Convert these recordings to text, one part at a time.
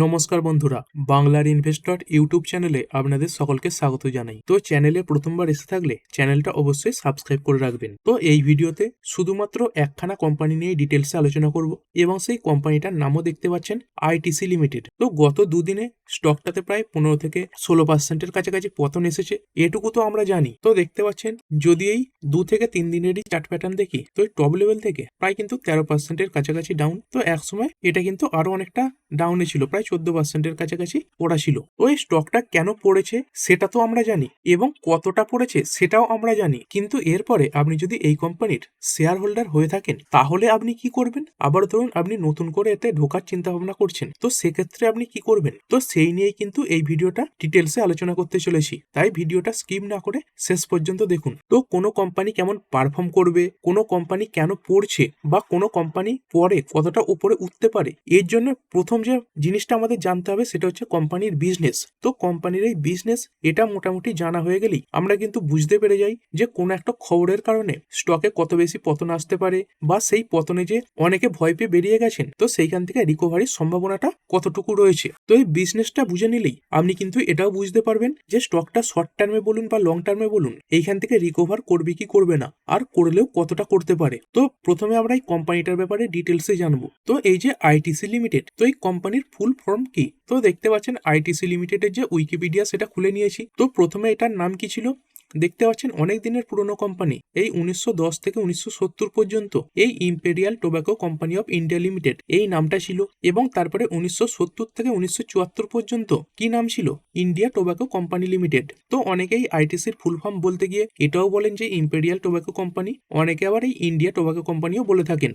নমস্কার বন্ধুরা, বাংলার ইনভেস্টর ইউটিউব চ্যানেলে আপনাদের সকলকে স্বাগত জানাই। তো চ্যানেলে প্রথমবার এসে থাকলে চ্যানেলটা অবশ্যই সাবস্ক্রাইব করে রাখবেন। তো এই ভিডিওতে শুধুমাত্র একখানা কোম্পানি নিয়ে ডিটেলসে আলোচনা করব এবং সেই কোম্পানিটার নামও দেখতে পাচ্ছেন, আইটিসি লিমিটেড। তো গত দুদিনে স্টকটাতে প্রায় 15 থেকে 16% কাছাকাছি পতন এসেছে, এটুকু তো আমরা জানি। তো দেখতে পাচ্ছেন, যদি এই 2 থেকে 3 দিনেরই চার্ট প্যাটার্ন দেখি, তো এই টপ লেভেল থেকে প্রায় কিন্তু 13% কাছাকাছি ডাউন। তো একসময় এটা কিন্তু আরো অনেকটা ডাউনে ছিল, প্রায় 14% কাছাকাছি পড়া ছিল। তো এই স্টকটা কেন পড়েছে সেটা তো আমরা জানি, এবং কতটা পড়েছে সেটাও আমরা জানি। কিন্তু এরপরে আপনি যদি এই কোম্পানির শেয়ার হোল্ডার হয়ে থাকেন, তাহলে আপনি কি করবেন? আবার ধরুন আপনি নতুন করে এতে ঢোকার চিন্তা ভাবনা করছেন, তো সেক্ষেত্রে আপনি কি করবেন? তো সেই নিয়েই কিন্তু এই ভিডিওটা ডিটেলসে আলোচনা করতে চলেছি, তাই ভিডিওটা স্কিপ না করে শেষ পর্যন্ত দেখুন। তো কোনো কোম্পানি কেমন পারফর্ম করবে, কোনো কোম্পানি কেন পড়ছে, বা কোনো কোম্পানি পরে কতটা উপরে উঠতে পারে, এর জন্য প্রথম যে জিনিসটা আমাদের জানতে হবে সেটা হচ্ছে কোম্পানির বিজনেস। তো কোম্পানির এই বিজনেস এটা মোটামুটি জানা হয়ে গেলেই আমরা কিন্তু বুঝতে পেরে যাই যে কোনো একটা খবরের কারণে স্টকে কত বেশি পতন আসতে পারে, বা সেই পতনে যে অনেকে ভয় পেয়ে বেরিয়ে গেছেন, তো সেইখান থেকে রিকভারির সম্ভাবনাটা কতটুকু রয়েছে। তো এই বিজনেসটা বুঝে নিলেই আপনি কিন্তু এটাও বুঝতে পারবেন যে স্টকটা শর্ট টার্মে বলুন বা লং টার্মে বলুন, এইখান থেকে রিকভার করবে কি করবে না, আর করলেও কতটা করতে পারে। তো প্রথমে আমরা এই কোম্পানিটার ব্যাপারে ডিটেলসে জানবো। তো এই যে আইটিসি লিমিটেড, তো এই কোম্পানির ফুল ফর্ম কি? তো দেখতে পাচ্ছেন আইটিসি লিমিটেডের যে উইকিপিডিয়া সেটা খুলে নিয়েছি। তো প্রথমে এটার নাম কি ছিল? দেখতে পাচ্ছেন অনেক দিনের পুরনো কোম্পানি, এই 1910 থেকে 1970 পর্যন্ত এই imperial tobacco company of India limited এই নামটা ছিল, এবং তারপরে 1970 থেকে 1974 পর্যন্ত কি নাম ছিল? India tobacco company limited. তো অনেকেই আইটিসির ফুল ফর্ম বলতে গিয়ে এটাও বলেন যে ইম্পেরিয়াল টোব্যাকো কোম্পানি, অনেকে আবার এই ইন্ডিয়া টোব্যাকো কোম্পানিও বলে থাকেন।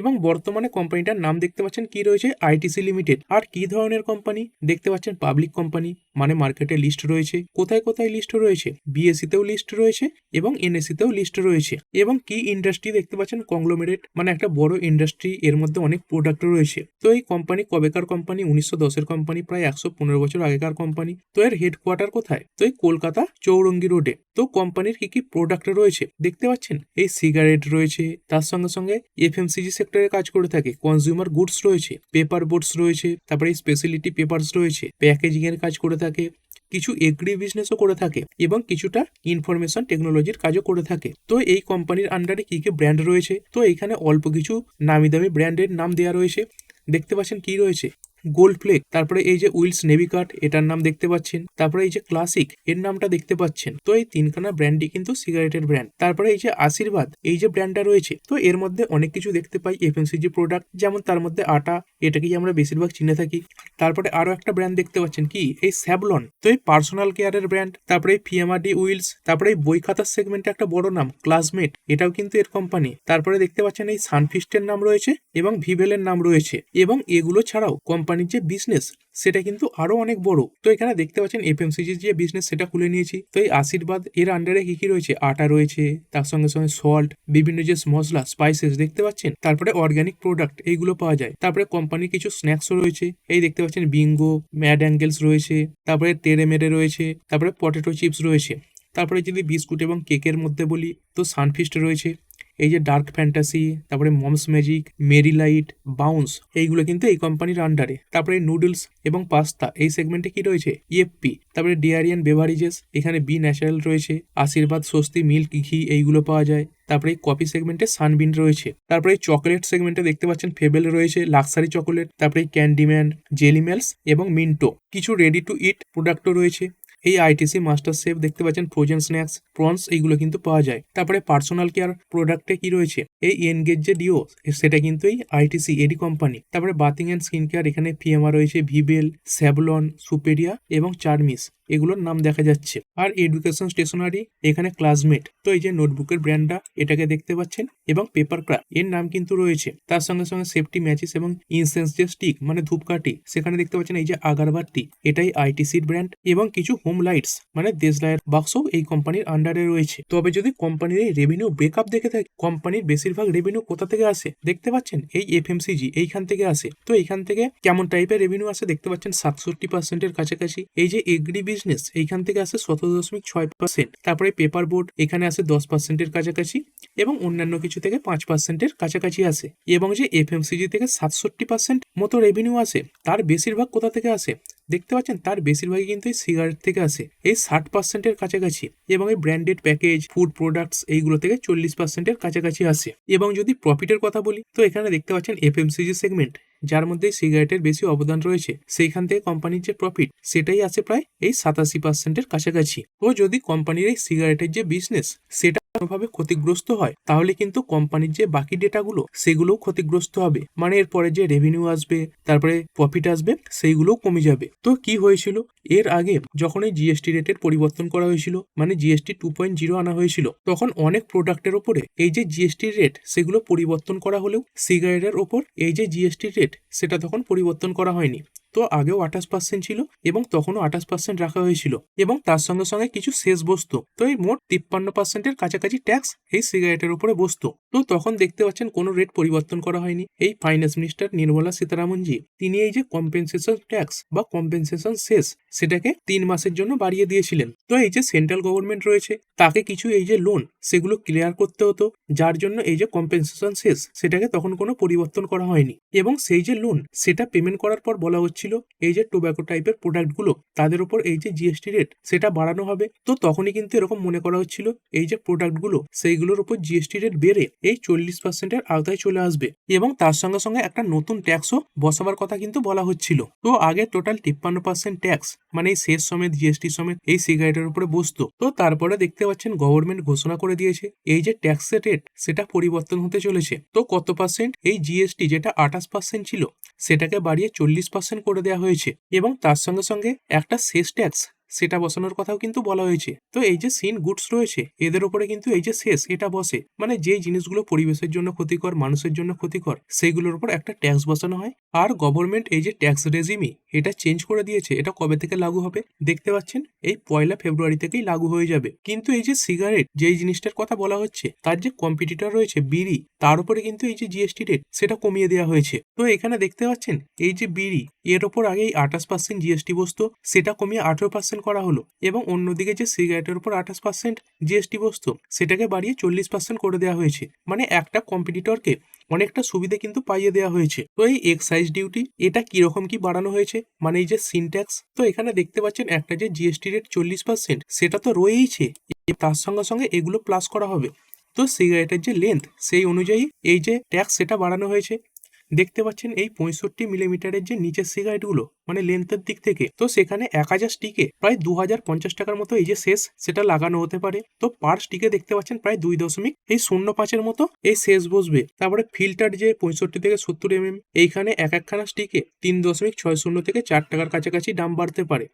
এবং বর্তমানে কোম্পানিটার নাম দেখতে পাচ্ছেন কি রয়েছে? ITC limited. আর কি ধরনের কোম্পানি দেখতে পাচ্ছেন? পাবলিক কোম্পানি, মানে মার্কেটে লিস্ট রয়েছে। কোথায় কোথায় লিস্ট রয়েছে? বিএসসি তেও লিস্ট রয়েছে এবং এনএসসি তেও লিস্ট রয়েছে। এবং কি ইন্ডাস্ট্রি দেখতে পাচ্ছেন? কংগ্লোমেরেট, মানে একটা বড় ইন্ডাস্ট্রি, এর মধ্যে অনেক প্রোডাক্ট রয়েছে। তো এই কোম্পানি কবেকার কোম্পানি? 1910-এর কোম্পানি, প্রায় 115 বছর আগেকার কোম্পানি। তো এর হেডকোয়ার্টার কোথায়? তো এই কলকাতা চৌরঙ্গি রোডে। তো কোম্পানির কি কি প্রোডাক্ট রয়েছে দেখতে পাচ্ছেন? এই সিগারেট রয়েছে, তার সঙ্গে সঙ্গে এফএমসিজি সেক্টরে কাজ করে থাকে, কনজিউমার গুডস রয়েছে, পেপার বোর্ডস রয়েছে, তারপরে স্পেশালিটি পেপারস রয়েছে, প্যাকেজিং এর কাজ করে থাকে, কিছু এগ্রি বিজনেসও করে থাকে, এবং কিছুটা ইনফরমেশন টেকনোলজির কাজও করে থাকে। তো এই কোম্পানির আন্ডারে কি কি ব্র্যান্ড রয়েছে? তো এখানে অল্প কিছু নামি দামি ব্র্যান্ডের নাম দেওয়া রয়েছে। দেখতে পাচ্ছেন কি রয়েছে? গোল্ড ফ্লেক, তারপরে এই যে উইলস নেভি কার্ড, এটার নাম দেখতে পাচ্ছেন, তারপরে এই যে ক্লাসিক, এর নামটা দেখতে পাচ্ছেন। তো এই তিনখানা ব্র্যান্ডই কিন্তু সিগারেটের ব্র্যান্ড। তারপরে এই যে আশীর্বাদ, এই যে ব্র্যান্ডটা রয়েছে, তো এর মধ্যে অনেক কিছু দেখতে পাই এফএমসিজি প্রোডাক্ট, যেমন তার মধ্যে আটা, এটাকেই আমরা বেশিরভাগ চিনে থাকি। তারপরে আরো একটা ব্র্যান্ড দেখতে পাচ্ছেন, কি? এই স্যাভলন, তো এই পার্সোনাল কেয়ারের ব্র্যান্ড। তারপরে এই ফিএমআরডি উইলস, তারপরে এই বই খাতার সেগমেন্টে একটা বড় নাম ক্লাসমেট, এটাও কিন্তু এর কোম্পানি। তারপরে দেখতে পাচ্ছেন এই সানফিস্টের নাম রয়েছে এবং ভিভেলের নাম রয়েছে। এবং এগুলো ছাড়াও কোম্পানির যে বিজনেস সেটা কিন্তু আরো অনেক বড়। তো এখানে দেখতে পাচ্ছেন এফএমসিজি যে বিজনেস সেটা খুলে নিয়েছি। তো এই আশীর্বাদ এর আন্ডারে কি কি রয়েছে? আটা রয়েছে, তার সঙ্গে সঙ্গে সল্ট, বিভিন্ন যে মশলা স্পাইসেস দেখতে পাচ্ছেন, তারপরে অর্গানিক প্রোডাক্ট এইগুলো পাওয়া যায়। তারপরে কোম্পানির কিছু স্ন্যাক্সও রয়েছে, এই দেখতে পাচ্ছেন বিঙ্গো, ম্যাড অ্যাঙ্গেলস রয়েছে, তারপরে তেরে মেরে রয়েছে, তারপরে পটেটো চিপস রয়েছে। তারপরে যদি বিস্কুট এবং কেকের মধ্যে বলি, তো সানফিস্ট রয়েছে, এই যে ডার্ক ফ্যান্টাসি, তারপরে Mom's Magic, Marie Light, Bounce, এইগুলো কিন্তু এই কোম্পানির আন্ডারে। তারপরে নুডলস এবং পাস্তা এই সেগমেন্টে কি রয়েছে? ইএফপি। তারপরে ডেয়ারিয়ান বেভারেজেস, এখানে বি ন্যাচারাল রয়েছে, আশীর্বাদ স্বস্তি মিল্ক ঘি এইগুলো পাওয়া যায়। তারপরে এই কফি সেগমেন্টে সানবিন রয়েছে। তারপরে এই চকলেট সেগমেন্টে দেখতে পাচ্ছেন ফেবেল রয়েছে, লাক্সারি চকোলেট, তারপরে এই ক্যান্ডিম্যান, জেলিমেলস এবং মিন্টো। কিছু রেডি টু ইট প্রোডাক্টও রয়েছে। এই আইটিসি মাস্টার শেফ দেখতে পাচ্ছেন, ফ্রোজেন স্ন্যাক্স, প্রনস, এইগুলো কিন্তু পাওয়া যায়। তারপরে পার্সোনাল কেয়ার প্রোডাক্টে কি রয়েছে? এই এনগেজ যে ডিও, সেটা কিন্তু এই আইটিসি এরই কোম্পানি। তারপরে বাথিং অ্যান্ড স্কিন কেয়ার, এখানে ফিএমআর রয়েছে, ভিবেল, স্যাভলন, সুপেরিয়া এবং চার্মিস, এগুলোর নাম দেখা যাচ্ছে। আর এডুকেশন স্টেশনারি, এখানে ক্লাসমেট, তো এই যে নোটবুকের ব্র্যান্ডটা এটাকে দেখতে পাচ্ছেন, এবং পেপার ক্রাফট এর নাম কিন্তু রয়েছে। তার সঙ্গে সঙ্গে সেফটি ম্যাচিস এবং ইনসেন্স যে স্টিক, মানে ধূপকাঠি, সেখানে দেখতে পাচ্ছেন এই যে আগারবাতি, এটাই আইটিসির ব্র্যান্ড। এবং কিছু হোম লাইটস, মানে দেশলাইয়ের বাক্সও এই কোম্পানির আন্ডারে রয়েছে। তবে যদি কোম্পানির এই রেভিনিউ ব্রেকআপ দেখে থাকি, কোম্পানির বেশিরভাগ রেভিনিউ কোথা থেকে আসে দেখতে পাচ্ছেন? এই এফএমসিজি এইখান থেকে আসে। তো এইখান থেকে কেমন টাইপের রেভিনিউ আসে দেখতে পাচ্ছেন? 67%-এর কাছাকাছি। এই যে এগ্রি বিজনেস এইখান থেকে আসে 17.6%, তারপরে পেপার বোর্ড এখানে আসে 10%-এর কাছাকাছি এবং অন্যান্য কিছু থেকে 5%-এর কাছাকাছি আসে। এবং যে এফএমসিজি থেকে 67% মতো রেভিনিউ আসে, তার বেশিরভাগ কোথা থেকে আসে দেখতে পাচ্ছেন, তার বেশিরভাগই কিন্তু এই সিগারেট থেকে আসে, এই 60%-এর কাছাকাছি। এবং এই ব্র্যান্ডেড প্যাকেজ, ফুড প্রোডাক্টস এইগুলো থেকে 40%-এর কাছাকাছি আসে। এবং যদি প্রফিটের কথা বলি, তো এখানে দেখতে পাচ্ছেন এফএমসিজি সেগমেন্ট, যার মধ্যে সিগারেটের বেশি অবদান রয়েছে, সেইখান থেকে কোম্পানির যে প্রফিট সেটাই আসে প্রায় এই 87%-এর কাছাকাছি। তো যদি কোম্পানির এই সিগারেটের যে বিজনেস সেটা কোনোভাবে ক্ষতিগ্রস্ত হয়, তাহলে কিন্তু কোম্পানির যে বাকি ডেটাগুলো সেগুলোও ক্ষতিগ্রস্ত হবে। মানে এরপরে যে রেভিনিউ আসবে, তারপরে প্রফিট আসবে, সেইগুলোও কমে যাবে। তো কি হয়েছিল এর আগে, যখন এই জিএসটি রেটের পরিবর্তন করা হয়েছিল, মানে জিএসটি 2.0 আনা হয়েছিল, তখন অনেক প্রোডাক্টের ওপরে এই যে জিএসটি রেট সেগুলো পরিবর্তন করা হলেও সিগারেটের ওপর এই যে জিএসটি রেট সেটা তখন পরিবর্তন করা হয়নি। তো আগেও 28% ছিল এবং তখনও 28% রাখা হয়েছিল, এবং তার সঙ্গে সঙ্গে কিছু শেষ বস্তু, তো এই মোট 53%-এর কাছাকাছি ট্যাক্স এই সিগারেটের উপরে বসতো। তো তখন দেখতে পাচ্ছেন কোনো রেট পরিবর্তন করা হয়নি। এই ফাইন্যান্স মিনিস্টার নির্মলা সীতারামনজি তিনি এই যে কম্পেনসেশন ট্যাক্স বা কম্পেনসেশন সেস সেটাকে 3 মাসের জন্য বাড়িয়ে দিয়েছিলেন। তো এই যে সেন্ট্রাল গভর্নমেন্ট রয়েছে তাকে কিছু এই যে লোন সেগুলো ক্লিয়ার করতে হতো, যার জন্য এই যে কম্পেনসেশন সেস সেটাকে তখন কোনো পরিবর্তন করা হয়নি। এবং সেই যে লোন সেটা পেমেন্ট করার পর বলা হচ্ছিল এই যে টোব্যাকো টাইপের প্রোডাক্টগুলো তাদের উপর এই যে জিএসটি রেট সেটা বাড়ানো হবে। তো তখনই কিন্তু এরকম মনে করা হচ্ছিল এই যে প্রোডাক্টগুলো সেইগুলোর উপর জিএসটি রেট বেড়ে এই 40%-এর আওতায় চলে আসবে, এবং তার সঙ্গে সঙ্গে একটা নতুন ট্যাক্সও বসাবার কথা কিন্তু বলা হচ্ছিল। তো আগে টোটাল 53% ট্যাক্স, মানে এই সেস সমেত জিএসটি সমেত এই সিগারেটের উপরে বসতো। তো তারপরে দেখতে পাচ্ছেন গভর্নমেন্ট ঘোষণা করে দিয়েছে এই যে ট্যাক্সের রেট সেটা পরিবর্তন হতে চলেছে। তো কত পার্সেন্ট, এই জিএসটি যেটা 28% ছিল সেটাকে বাড়িয়ে 40% করে দেওয়া হয়েছে, এবং তার সঙ্গে সঙ্গে একটা সেস ট্যাক্স সেটা বসানোর কথাও কিন্তু বলা হয়েছে। তো এই যে সিন গুডস রয়েছে এদের উপরে কিন্তু এই যে সেস এটা বসে, মানে যেই জিনিসগুলো পরিবেশের জন্য ক্ষতিকর, মানুষের জন্য ক্ষতিকর, সেইগুলোর উপর একটা ট্যাক্স বসানো হয়। আর গভর্নমেন্ট এই যে ট্যাক্স রেজিমি এটা চেঞ্জ করে দিয়েছে। এটা কবে থেকে লাগু হবে দেখতে পাচ্ছেন, এই 1 ফেব্রুয়ারি থেকেই লাগু হয়ে যাবে। কিন্তু এই যে সিগারেট যেই জিনিসটার কথা বলা হচ্ছে, তার যে কম্পিটিটর রয়েছে বিড়ি, তার উপরে কিন্তু এই যে জিএসটি রেট সেটা কমিয়ে দেওয়া হয়েছে। তো এখানে দেখতে পাচ্ছেন এই যে বিড়ি, এর ওপর আগে 28% জিএসটি বসতো, সেটা কমিয়ে 18% করা হলো, এবং অন্যদিকে যে সিগারেটের উপর 28% জিএসটি বসতো সেটাকে বাড়িয়ে 40% করে দেওয়া হয়েছে। মানে একটা কম্পিটিটরকে অনেকটা সুবিধা কিন্তু পাইয়ে দেওয়া হয়েছে। তো এই এক্সাইজ ডিউটি এটা কিরকম কি বাড়ানো হয়েছে, মানে এই যে সিনট্যাক্স, তো এখানে দেখতে পাচ্ছেন একটা যে জিএসটি রেট 40% সেটা তো রয়েইছে, তার সঙ্গে সঙ্গে এগুলো প্লাস করা হবে। তো সিগারেটের যে লেন্থ সেই অনুযায়ী এই যে ট্যাক্স সেটা বাড়ানো হয়েছে। দেখতে পাচ্ছেন এই 65 মিলিমিটারের যে নিচের সিগারেটগুলো, মানে লেন্থের দিক থেকে, তো সেখানে 1000 স্টিকে প্রায় 2050 টাকার মতো এই যে সেস সেটা লাগানো হতে পারে। তো পার স্টিকে দেখতে পাচ্ছেন প্রায় 2.05-এর মতো এই সেস বসবে। তারপরে ফিল্টার যে 65 থেকে 70 এইখানে এক একখানা স্টিকে 3.60 থেকে 4 টাকার কাছাকাছি দাম বাড়তে পারে।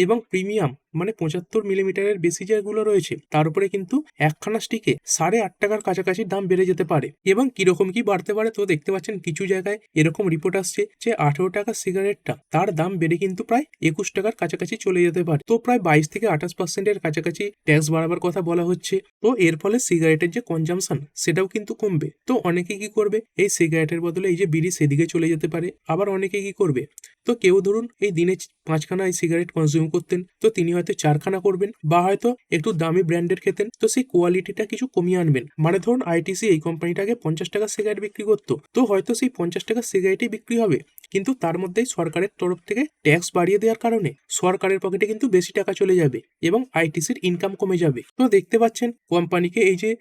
এবং প্রিমিয়াম মানে 75 মিলিমিটারের বেশি যেগুলো রয়েছে তার উপরে কিন্তু একখানা স্টিকে 8.5 টাকার কাছাকাছি দাম বেড়ে যেতে পারে। এবং কিরকম কি বাড়তে পারে, তো দেখতে পাচ্ছেন কিছু জায়গায় এরকম রিপোর্ট আসছে যে 18 টাকার সিগারেটটা তার দাম বেড়ে কিন্তু প্রায় 21 টাকার কাছাকাছি চলে যেতে পারে। তো প্রায় 22 থেকে 28%-এর কাছাকাছি ট্যাক্স বাড়াবার কথা বলা হচ্ছে। তো এর ফলে সিগারেটের যে কনজামশন সেটাও কিন্তু কমবে। তো অনেকে কি করবে, এই সিগারেটের বদলে এই যে বিড়ি সেদিকে চলে যেতে পারে। আবার অনেকে কি করবে, তো কেউ ধরুন এই দিনে 5খানা এই সিগারেট কনজিউম করতেন, তো তিনি হয়তো 4খানা করবেন, বা হয়তো একটু দামি ব্র্যান্ডের খেতেন, তো সেই কোয়ালিটিটা কিছু কমিয়ে আনবেন। মানে ধরুন আইটিসি এই কোম্পানিটাকে 50 টাকার সিগারেট বিক্রি করতো, তো হয়তো সেই 50 টাকার সিগারেটই বিক্রি হবে, কিন্তু তার মধ্যেই সরকারের তরফ থেকে ট্যাক্স বাড়িয়ে দেওয়ার কারণে সরকারের পকেটে কিন্তু বেশি টাকা চলে যাবে এবং আইটিসির ইনকাম কমে যাবে। তো দেখতে পাচ্ছেন কোম্পানিকে এই যে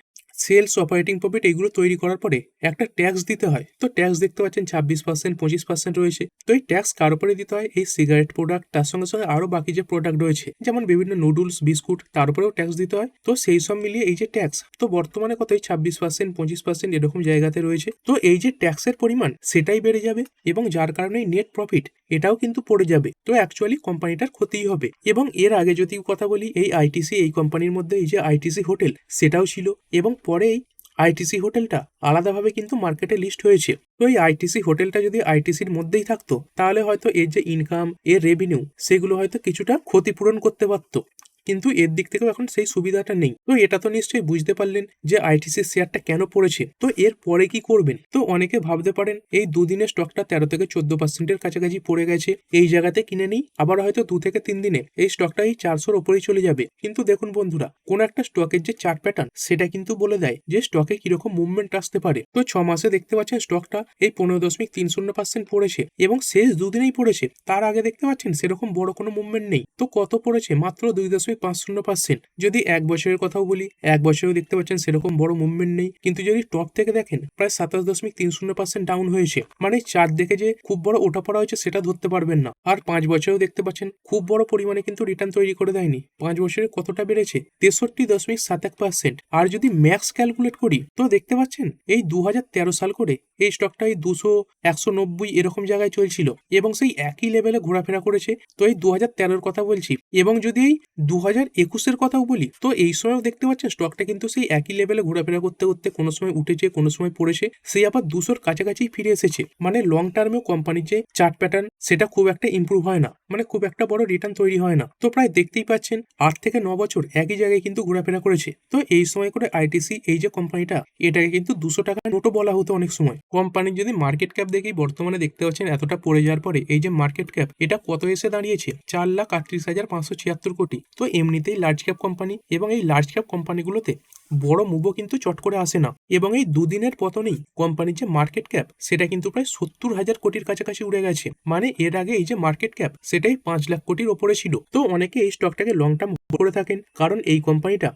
সেলস, অপারেটিং প্রফিট এগুলো তৈরি করার পরে একটা ট্যাক্স দিতে হয়। তো ট্যাক্স দেখতে পাচ্ছেন 26%, 25% রয়েছে। তো এই ট্যাক্স কার উপরে দিতে হয়, এই সিগারেট প্রোডাক্ট, তার সঙ্গে সঙ্গে আরো বাকি যে প্রোডাক্ট রয়েছে যেমন বিভিন্ন নুডলস, বিস্কুট, তার উপরেও ট্যাক্স দিতে হয়। তো সেই সব মিলিয়ে এই যে ট্যাক্স, তো বর্তমানে কত, এই 26%, 25% এরকম জায়গাতে রয়েছে। তো এই যে ট্যাক্সের পরিমাণ সেটাই বেড়ে যাবে, এবং যার কারণে নেট প্রফিট এটাও কিন্তু পড়ে যাবে। তো অ্যাকচুয়ালি কোম্পানিটার ক্ষতিই হবে। এবং এর আগে যদি কথা বলি, এই আইটিসি এই কোম্পানির মধ্যে এই যে আইটিসি হোটেল সেটাও ছিল, এবং পরে এই আইটিসি হোটেলটা আলাদাভাবে কিন্তু মার্কেটে লিস্ট হয়েছে। তো এই আইটিসি হোটেলটা যদি আইটিসির মধ্যেই থাকতো তাহলে হয়তো এর যে ইনকাম, এর রেভিনিউ সেগুলো হয়তো কিছুটা ক্ষতিপূরণ করতে পারতো। কিন্তু এর দিক থেকেও এখন সেই সুবিধাটা নেই। তো এটা তো নিশ্চয়ই বুঝতে পারলেন যে আইটিসির শেয়ারটা কেন পড়েছে। তো এর পরে কি করবেন? তো অনেকে ভাবতে পারেন এই দুদিনে স্টকটা 13 থেকে 14% কাছাকাছি পড়ে গেছে, এই জায়গাতে কিনে নিই, আবার হয়তো 2 থেকে 3 দিনে এই স্টকটা এই 400-র উপরেই চলে যাবে। কিন্তু দেখুন বন্ধুরা, কোন একটা স্টকের যে চার্ট প্যাটার্ন সেটা কিন্তু বলে দেয় যে স্টকে কিরকম মুভমেন্ট আসতে পারে। তো 6 মাসে দেখতে পাচ্ছেন স্টকটা এই 15.30% পড়েছে এবং শেষ দুদিনেই পড়েছে। তার আগে দেখতে পাচ্ছেন সেরকম বড় কোনো মুভমেন্ট নেই। তো কত পড়েছে? মাত্র 2.50%। যদি 1 বছরের কথাও বলি, 1 বছরেও দেখতে পাচ্ছেন সেরকম বড় মুভমেন্ট নেই। কিন্তু যদি টপ থেকে দেখেন প্রায় 27.30% ডাউন হয়েছে। মানে চার্ট দেখে যে খুব বড় ওঠা পড়া হয়েছে সেটা ধরতে পারবেন না। আর 5 বছরেও দেখতে পাচ্ছেন খুব বড় পরিমাণে কিন্তু রিটার্ন তৈরি করে দেয়নি। 5 বছরে কতটা বেড়েছে? 63.71%। আর যদি ম্যাক্স ক্যালকুলেট করি তো দেখতে পাচ্ছেন এই 2013 সাল করে এই স্টকটা এই 200, 190 এরকম জায়গায় চলছিল এবং সেই একই লেভেলে ঘোরাফেরা করেছে। তো এই 2013-র কথা বলছি। এবং যদি এই 2021-এর কথাও বলি তো এই সময়ও দেখতে পাচ্ছেন স্টকটা কিন্তু সেই একই লেভেলে ঘোরাফেরা করতে করতে কোনো সময় উঠেছে, কোনো সময় পড়েছে, সেই আবার 200-র কাছাকাছি ফিরে এসেছে। মানে লং টার্মেও কোম্পানির যে চার্ট প্যাটার্ন সেটা খুব একটা ইম্প্রুভ হয় না, মানে খুব একটা বড় রিটার্ন তৈরি হয় না। তো প্রায় দেখতেই পাচ্ছেন 8 থেকে 9 বছর একই জায়গায় কিন্তু ঘোরাফেরা করেছে। তো এই সময় করে আইটিসি এই যে কোম্পানিটা, এটাকে কিন্তু 200 টাকা নোটও বলা হতো অনেক সময়। কোম্পানির যদি মার্কেট ক্যাপ দেখি বর্তমানে দেখতে পাচ্ছেন এতটা পড়ে যাওয়ার পরে এই যে মার্কেট ক্যাপ এটা কত এসে দাঁড়িয়েছে? 4,38,576 কোটি। তো এমনিতেই লার্জ ক্যাপ কোম্পানি এবং এই লার্জ ক্যাপ কোম্পানিগুলোতে বড় মুভও কিন্তু চট করে আসে না। এবং এই দুদিনের পতনেই কোম্পানির যে মার্কেট ক্যাপ সেটা কিন্তু প্রায় 70,000 কোটির কাছাকাছি উড়ে গেছে। মানে এর আগে এই যে মার্কেট ক্যাপ সেটাই 5 লাখ কোটির ওপরে ছিল। তো অনেকে এই স্টকটাকে লং টার্ম করে থাকেন, কারণ এই কোম্পানিটা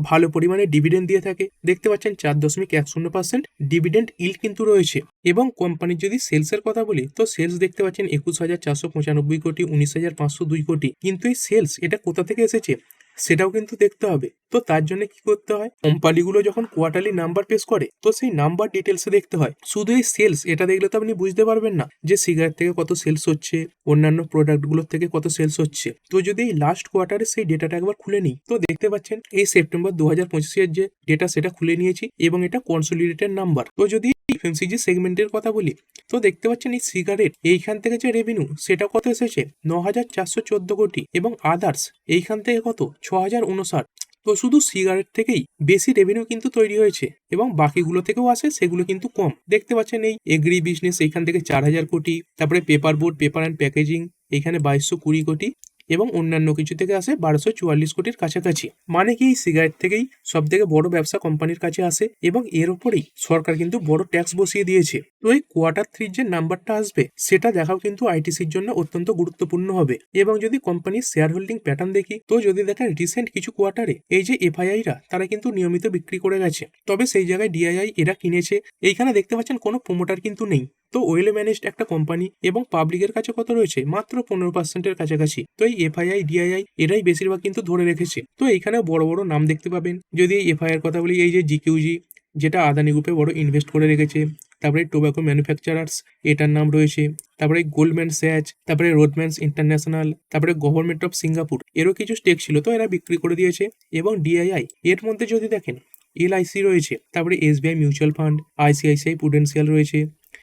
ভালো পরিমাণে ডিভিডেন্ড দিয়ে থাকে। দেখতে পাচ্ছেন 4.10% ডিভিডেন্ড ইল্ড কিন্তু রয়েছে। এবং কোম্পানির যদি সেলসের কথা বলি তো সেলস দেখতে পাচ্ছেন 21,495 কোটি, 19,502 কোটি। কিন্তু এই সেলস এটা কোথা থেকে এসেছে সেটাও কিন্তু দেখতে হবে। তো তার জন্য কি করতে হয়, কোম্পানিগুলো যখন কোয়ার্টারলি নাম্বার পেশ করে তো সেই নাম্বার ডিটেলসে দেখতে হয়। শুধু এই সেলস এটা দেখলে তো আপনি বুঝতে পারবেন না যে সিগারেট থেকে কত সেলস হচ্ছে, অন্যান্য প্রোডাক্টগুলোর থেকে কত সেলস হচ্ছে। তো যদি এই লাস্ট কোয়ার্টারে সেই ডেটাটা একবার খুলে নিই তো দেখতে পাচ্ছেন এই সেপ্টেম্বর 2025-এর যে ডেটা সেটা খুলে নিয়েছি এবং এটা কনসোলিডেটেড নাম্বার। তো যদি এফএমসিজি সেগমেন্টের কথা বলি তো দেখতে পাচ্ছেন এই সিগারেট এইখান থেকে যে রেভিনিউ সেটা কত এসেছে 9,414 কোটি এবং আদার্স এইখান থেকে কত 6,059। তো শুধু সিগারেট থেকেই বেশি রেভিনিউ কিন্তু তৈরি হয়েছে এবং বাকিগুলো থেকেও আসে সেগুলো কিন্তু কম। দেখতে পাচ্ছেন এই এগ্রি বিজনেস এইখান থেকে 4,000 কোটি, তারপরে paper board, paper and packaging এইখানে 2,220 কোটি এবং অন্যান্য কিছু থেকে আসে 1,244 কোটির কাছাকাছি। মানে কি এই সিগারেট থেকেই সব থেকে বড় ব্যবসা কোম্পানির কাছে আসে এবং এর উপরেই সরকার কিন্তু বড় ট্যাক্স বসিয়ে দিয়েছে। তো এই Q3 যে নাম্বারটা আসবে সেটা দেখাও কিন্তু আইটিসির জন্য অত্যন্ত গুরুত্বপূর্ণ হবে। এবং যদি কোম্পানির শেয়ার হোল্ডিং প্যাটার্ন দেখি তো যদি দেখেন রিসেন্ট কিছু কোয়ার্টারে এই যে এফআইআইরা তারা কিন্তু নিয়মিত বিক্রি করে গেছে, তবে সেই জায়গায় ডিআইআই এরা কিনেছে। এইখানে দেখতে পাচ্ছেন কোনো প্রমোটার কিন্তু নেই। তো ওয়েল ম্যানেজড একটা কোম্পানি এবং পাবলিকের কাছে কত রয়েছে মাত্র 15%-এর কাছাকাছি। তো এই এফআইআই ডিআইআই এরাই বেশিরভাগ কিন্তু ধরে রেখেছে। তো এইখানেও বড় বড় নাম দেখতে পাবেন। যদি এই এফআইআর কথা বলি এই যে জিকিউজি যেটা আদানি গ্রুপে বড় ইনভেস্ট করে রেখেছে, তারপরে টোব্যাকো ম্যানুফ্যাকচারার্স এটার নাম রয়েছে, তারপরে গোল্ডম্যান স্যাচ, তারপরে রোডম্যান্স ইন্টারন্যাশনাল, তারপরে গভর্নমেন্ট অফ সিঙ্গাপুর এরও কিছু স্টেক ছিল তো এরা বিক্রি করে দিয়েছে। এবং ডিআইআই এর মধ্যে যদি দেখেন এলআইসি রয়েছে, তারপরে SBI mutual fund, ICICI Prudential রয়েছে,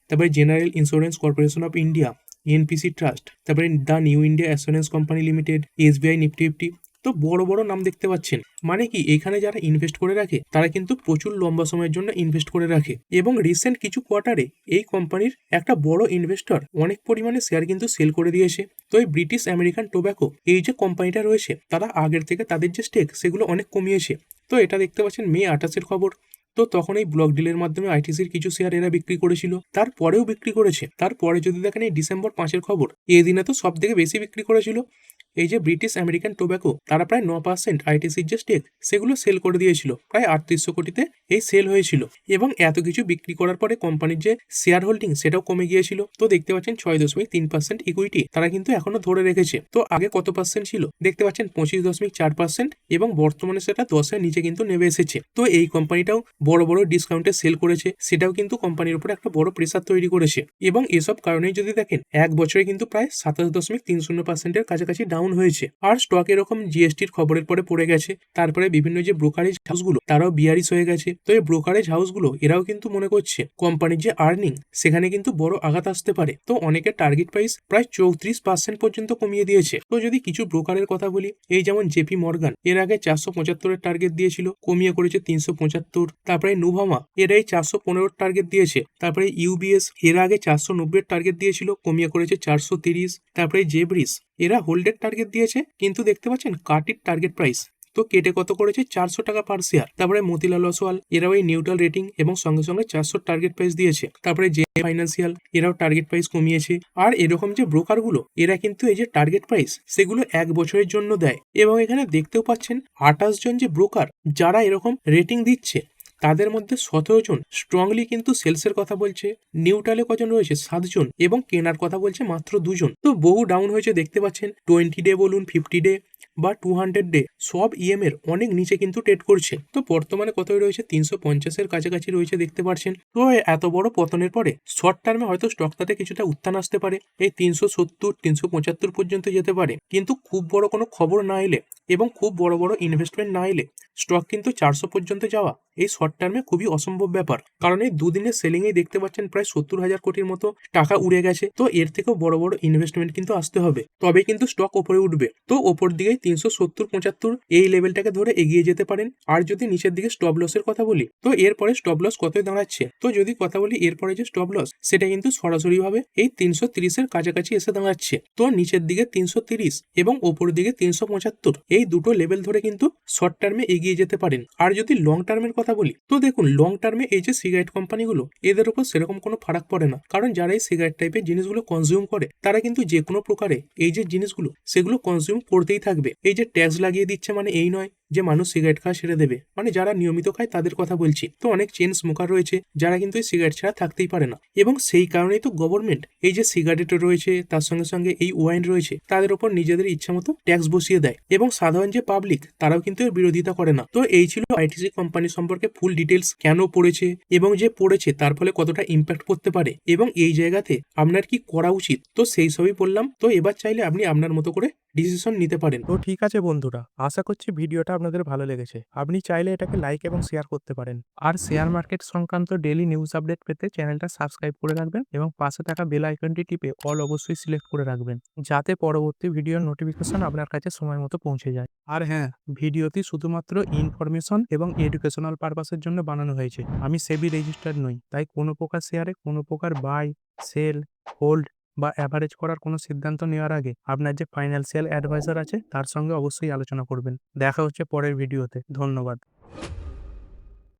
তারপরে General Insurance Corporation of India, NPC trust, তারপরে the New India Assurance Company Limited, SBI Nifty fifty. তো বড় বড় নাম দেখতে পাচ্ছেন। মানে কি এখানে যারা ইনভেস্ট করে রাখে তারা কিন্তু প্রচুর লম্বা সময়ের জন্য ইনভেস্ট করে রাখে। এবং রিসেন্ট কিছু কোয়ার্টারে এই কোম্পানির একটা বড় ইনভেস্টর অনেক পরিমাণে শেয়ার কিন্তু সেল করে দিয়েছে। তো এই ব্রিটিশ আমেরিকান টোব্যাকো এই যে কোম্পানিটা রয়েছে তারা আগের থেকে তাদের যে স্টেক সেগুলো অনেক কমিয়েছে। তো এটা দেখতে পাচ্ছেন মে 28-এর খবর। তো তখন এই ব্লক ডিলের মাধ্যমে আইটিসির কিছু শেয়ার এরা বিক্রি করেছিল, তারপরেও বিক্রি করেছে। তারপরে যদি দেখেন এই ডিসেম্বর 5-এর খবর, এই দিনে তো সব থেকে বেশি বিক্রি করেছিল এই যে ব্রিটিশ আমেরিকান টোব্যাকো। তারা প্রায় 9% আইটিসির যে স্টেক সেগুলো সেল করে দিয়েছিল, প্রায় 3800 কোটিতে এই সেল হয়েছিল। এবং এত কিছু বিক্রি করার পরে কোম্পানির যে শেয়ার হোল্ডিং সেটাও কমে গিয়েছিল। তো দেখতে পাচ্ছেন 6.3% ইকুইটি তারা কিন্তু এখনো ধরে রেখেছে। তো আগে কত পার্সেন্ট ছিল দেখতে পাচ্ছেন 25.4% এবং বর্তমানে সেটা 10-এর নিচে কিন্তু নেমে এসেছে। তো এই কোম্পানিটাও বড় বড় ডিসকাউন্টে সেল করেছে, সেটাও কিন্তু কোম্পানির উপর একটা বড় প্রেসার তৈরি করেছে। এবং এসব কারণেই যদি দেখেন এক বছরে কিন্তু প্রায় 27.30%-এর কাছাকাছি ডাউন ডাউন হয়েছে। আর স্টক এরকম জিএসটির খবরের পরে পড়ে গেছে। তারপরে বিভিন্ন যে ব্রোকারেজ হাউসগুলো তারাও বিয়ারিশ হয়ে গেছে। তো এই ব্রোকারেজ হাউসগুলো এরাও কিন্তু মনে করছে কোম্পানির যে আর্নিং সেখানে কিন্তু বড় আঘাত আসতে পারে। তো অনেকের টার্গেট প্রাইস প্রায় 34% পর্যন্ত কমিয়ে দিয়েছে। তো যদি কিছু ব্রোকারের কথা বলি, এই যেমন জেপি মর্গান এর আগে 475 টার্গেট দিয়েছিল, কমিয়ে করেছে 375। তারপরে নুভামা এরা এই 415 টার্গেট দিয়েছে। তারপরে ইউবিএস এর আগে 490 টার্গেট দিয়েছিল, কমিয়ে করেছে 430। তারপরে জেব্রিস এরা হোল্ডের টার্গেট দিয়েছে, কিন্তু দেখতে পাচ্ছেন কাটির টার্গেট প্রাইস তো কেটে কত করেছে 400 টাকা পার শেয়ার। তারপরে মতিলাল ওসওয়াল এরাও এই নিউট্রাল রেটিং এবং সঙ্গে সঙ্গে 400 টার্গেট প্রাইস দিয়েছে। তারপরে যে ফাইন্যান্সিয়াল এরাও টার্গেট প্রাইস কমিয়েছে। আর এরকম যে ব্রোকারগুলো এরা কিন্তু এই যে টার্গেট প্রাইস সেগুলো 1 বছরের জন্য দেয়। এবং এখানে দেখতেও পাচ্ছেন 28 জন যে ব্রোকার যারা এরকম রেটিং দিচ্ছে তাদের মধ্যে 17 জন স্ট্রংলি কিন্তু সেলসের কথা বলছে, নিউট্রালে কজন রয়েছে 7 জন এবং কেনার কথা বলছে মাত্র 2 জন। তো বহু ডাউন হয়েছে দেখতে পাচ্ছেন। 20 ডে বলুন, 50 ডে বা 200 ডে সব ইএম এর অনেক নিচে কিন্তু ট্রেড করছে। তো বর্তমানে কতই রয়েছে 350-এর কাছাকাছি রয়েছে দেখতে পাচ্ছেন। তো এত বড় পতনের পরে শর্ট টার্মে হয়তো স্টকটাতে কিছুটা উত্থান আসতে পারে, এই 370-375 পর্যন্ত যেতে পারে। কিন্তু খুব বড় কোনো খবর না এলে এবং খুব বড় বড় ইনভেস্টমেন্ট না এলে স্টক কিন্তু 400 পর্যন্ত যাওয়া এই শর্ট টার্মে খুবই অসম্ভব ব্যাপার। কারণ এই দুদিনের সেলিং এই দেখতে পাচ্ছেন প্রায় 70,000 কোটির মতো টাকা উড়ে গেছে। তো এর থেকেও বড় বড় ইনভেস্টমেন্ট কিন্তু আসতে হবে, তবে কিন্তু স্টক ওপরে উঠবে। তো ওপর দিকে 370-75 এই লেভেলটাকে ধরে এগিয়ে যেতে পারেন। আর যদি নিচের দিকে স্টপ লসের কথা বলি, তো এরপরে স্টপ লস কতই দাঁড়াচ্ছে, তো যদি কথা বলি এরপরে যে স্টপ লস সেটা কিন্তু সরাসরি ভাবে এই 330-এর কাছাকাছি এসে দাঁড়াচ্ছে। তো নিচের দিকে 330 এবং ওপর দিকে 375 এই দুটো লেভেল ধরে কিন্তু শর্ট টার্মে এগিয়ে যেতে পারেন। আর যদি লং টার্মের কথা বলি, তো দেখুন লং টার্মে এই যে সিগারেট কোম্পানিগুলো এদের উপর সেরকম কোনো ফারাক পড়ে না। কারণ যারা এই সিগারেট টাইপের জিনিসগুলো কনজিউম করে তারা কিন্তু যে কোনো প্রকারে এই যে জিনিসগুলো সেগুলো কনজিউম করতেই থাকবে। এই যে ট্যাক্স লাগিয়ে দিচ্ছে মানে এই নয় যে মানুষ সিগারেট খাওয়া ছেড়ে দেবে, মানে যারা নিয়মিত খায় তাদের কথা বলছি। তো অনেক চেন স্মোকার রয়েছে যারা কিন্তু এই সিগারেট ছাড়া থাকতেই পারে না, এবং সেই কারণেই তো গভর্নমেন্ট এই যে সিগারেট রয়েছে তার সঙ্গে সঙ্গে এই ওয়াইন রয়েছে তাদের উপর নিজেদের ইচ্ছা মতো ট্যাক্স বসিয়ে দেয়, এবং সাধারণ যে পাবলিক তারাও কিন্তু এর বিরোধিতা করে না। তো এই ছিল আইটিসি কোম্পানি সম্পর্কে ফুল ডিটেলস, কেন পড়েছে এবং যে পড়েছে তার ফলে কতটা ইম্প্যাক্ট করতে পারে এবং এই জায়গাতে আপনার কি করা উচিত, তো সেই সবই বললাম। তো এবার চাইলে আপনি আপনার মতো করে ডিসিশন নিতে পারেন। তো ঠিক আছে বন্ধুরা, আশা করছি ভিডিওটা আপনাদের ভালো লেগেছে। আপনি চাইলে এটাকে লাইক এবং শেয়ার করতে পারেন। আর শেয়ার মার্কেট সংক্রান্ত ডেইলি নিউজ আপডেট পেতে চ্যানেলটা সাবস্ক্রাইব করে রাখবেন এবং পাশে থাকা বেল আইকনটি টিপে অল অবশ্যই সিলেক্ট করে রাখবেন, যাতে পরবর্তী ভিডিওর নোটিফিকেশন আপনার কাছে সময় মতো পৌঁছে যায়। আর হ্যাঁ, ভিডিওটি শুধুমাত্র ইনফরমেশন এবং এডুকেশনাল পারপাসের জন্য বানানো হয়েছে। আমি সেবি রেজিস্টার্ড নই, তাই কোনো প্রকার শেয়ারে কোনো প্রকার বাই, সেল, হোল্ড বা অ্যাভারেজ করার কোনো সিদ্ধান্ত নেওয়ার আগে আপনার যে ফাইন্যান্সিয়াল অ্যাডভাইজার আছে তার সঙ্গে অবশ্যই আলোচনা করবেন। দেখা হচ্ছে পরের ভিডিওতে। ধন্যবাদ।